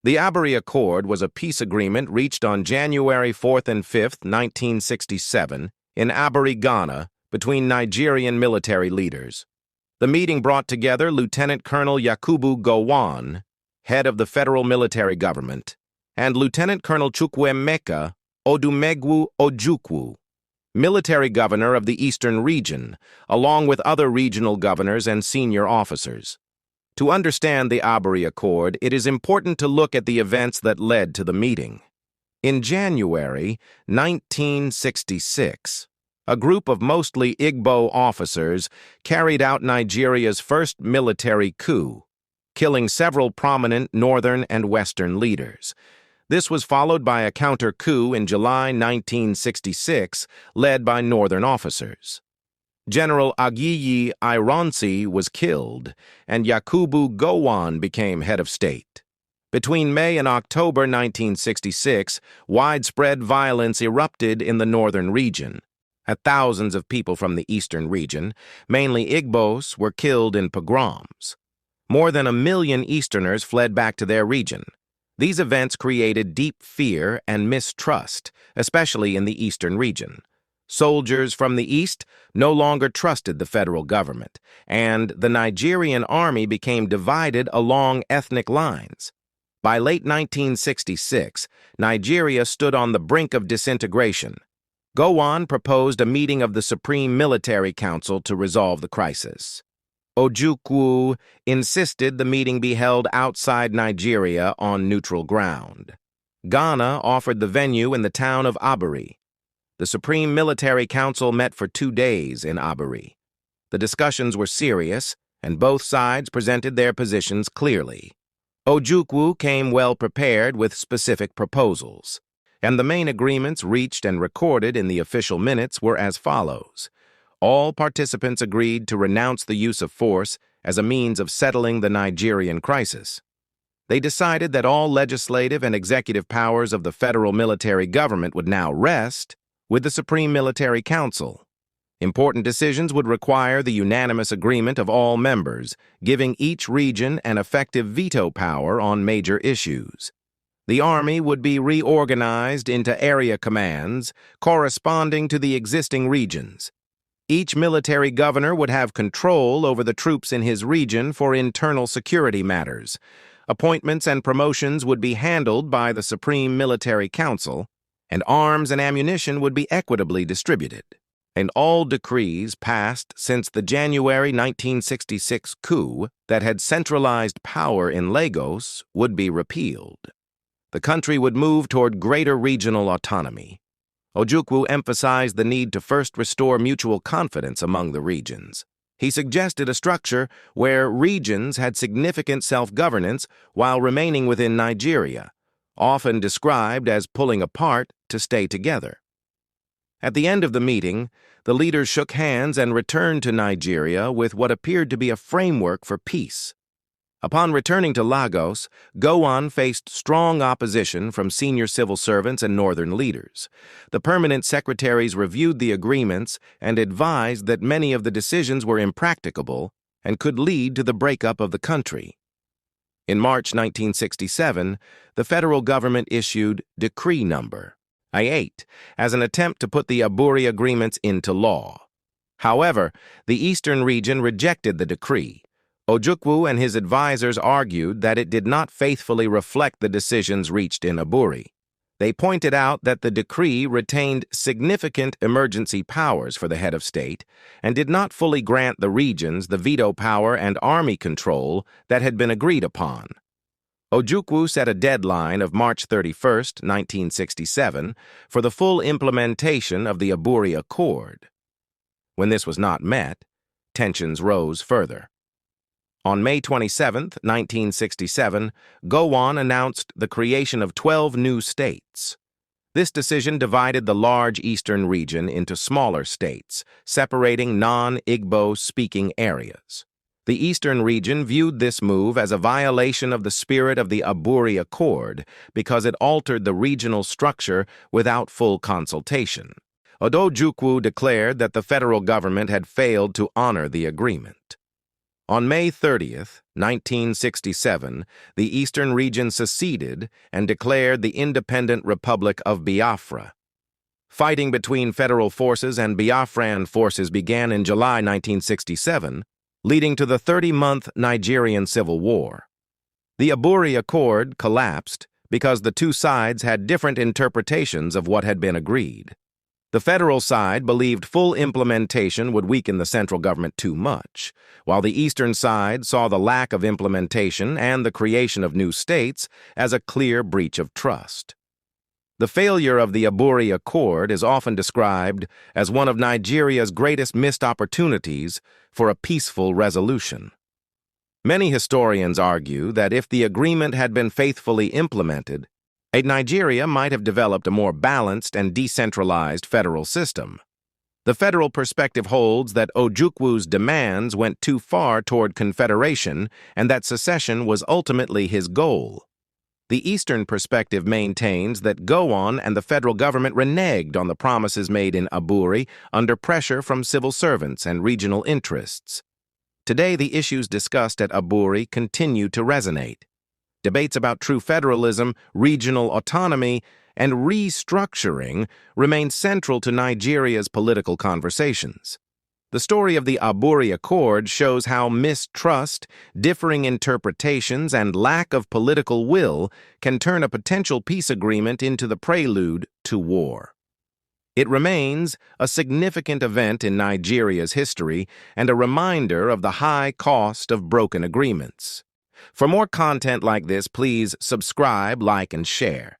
The Aburi Accord was a peace agreement reached on January 4th and 5th, 1967, in Aburi, Ghana, between Nigerian military leaders. The meeting brought together Lieutenant Colonel Yakubu Gowon, head of the federal military government, and Lieutenant Colonel Chukwuemeka Odumegwu Ojukwu, military governor of the Eastern Region, along with other regional governors and senior officers. To understand the Aburi Accord, it is important to look at the events that led to the meeting. In January 1966, a group of mostly Igbo officers carried out Nigeria's first military coup, killing several prominent northern and western leaders. This was followed by a counter-coup in July 1966, led by northern officers. General Agiyi Ironsi was killed, and Yakubu Gowon became head of state. Between May and October 1966, widespread violence erupted in the northern region. Thousands of people from the eastern region, mainly Igbos, were killed in pogroms. More than 1 million Easterners fled back to their region. These events created deep fear and mistrust, especially in the eastern region. Soldiers from the east no longer trusted the federal government, and the Nigerian army became divided along ethnic lines. By late 1966, Nigeria stood on the brink of disintegration. Gowon proposed a meeting of the Supreme Military Council to resolve the crisis. Ojukwu insisted the meeting be held outside Nigeria on neutral ground. Ghana offered the venue in the town of Aburi. The Supreme Military Council met for 2 days in Aburi. The discussions were serious, and both sides presented their positions clearly. Ojukwu came well prepared with specific proposals, and the main agreements reached and recorded in the official minutes were as follows. All participants agreed to renounce the use of force as a means of settling the Nigerian crisis. They decided that all legislative and executive powers of the federal military government would now rest with the Supreme Military Council. Important decisions would require the unanimous agreement of all members, giving each region an effective veto power on major issues. The Army would be reorganized into area commands corresponding to the existing regions. Each military governor would have control over the troops in his region for internal security matters. Appointments and promotions would be handled by the Supreme Military Council, and arms and ammunition would be equitably distributed. And all decrees passed since the January 1966 coup that had centralized power in Lagos would be repealed. The country would move toward greater regional autonomy. Ojukwu emphasized the need to first restore mutual confidence among the regions. He suggested a structure where regions had significant self-governance while remaining within Nigeria, often described as pulling apart to stay together. At the end of the meeting, the leaders shook hands and returned to Nigeria with what appeared to be a framework for peace. Upon returning to Lagos, Gowon faced strong opposition from senior civil servants and northern leaders. The permanent secretaries reviewed the agreements and advised that many of the decisions were impracticable and could lead to the breakup of the country. In March 1967, the federal government issued Decree No. I-8 as an attempt to put the Aburi agreements into law. However, the eastern region rejected the decree. Ojukwu and his advisors argued that it did not faithfully reflect the decisions reached in Aburi. They pointed out that the decree retained significant emergency powers for the head of state and did not fully grant the regions the veto power and army control that had been agreed upon. Ojukwu set a deadline of March 31, 1967, for the full implementation of the Aburi Accord. When this was not met, tensions rose further. On May 27, 1967, Gowon announced the creation of 12 new states. This decision divided the large eastern region into smaller states, separating non-Igbo-speaking areas. The eastern region viewed this move as a violation of the spirit of the Aburi Accord because it altered the regional structure without full consultation. Ojukwu declared that the federal government had failed to honor the agreement. On May 30th, 1967, the Eastern region seceded and declared the independent Republic of Biafra. Fighting between federal forces and Biafran forces began in July 1967, leading to the 30-month Nigerian Civil War. The Aburi Accord collapsed because the two sides had different interpretations of what had been agreed. The federal side believed full implementation would weaken the central government too much, while the eastern side saw the lack of implementation and the creation of new states as a clear breach of trust. The failure of the Aburi Accord is often described as one of Nigeria's greatest missed opportunities for a peaceful resolution. Many historians argue that if the agreement had been faithfully implemented, Nigeria might have developed a more balanced and decentralized federal system. The federal perspective holds that Ojukwu's demands went too far toward confederation and that secession was ultimately his goal. The Eastern perspective maintains that Gowon and the federal government reneged on the promises made in Aburi under pressure from civil servants and regional interests. Today, the issues discussed at Aburi continue to resonate. Debates about true federalism, regional autonomy, and restructuring remain central to Nigeria's political conversations. The story of the Aburi Accord shows how mistrust, differing interpretations, and lack of political will can turn a potential peace agreement into the prelude to war. It remains a significant event in Nigeria's history and a reminder of the high cost of broken agreements. For more content like this, please subscribe, like, and share.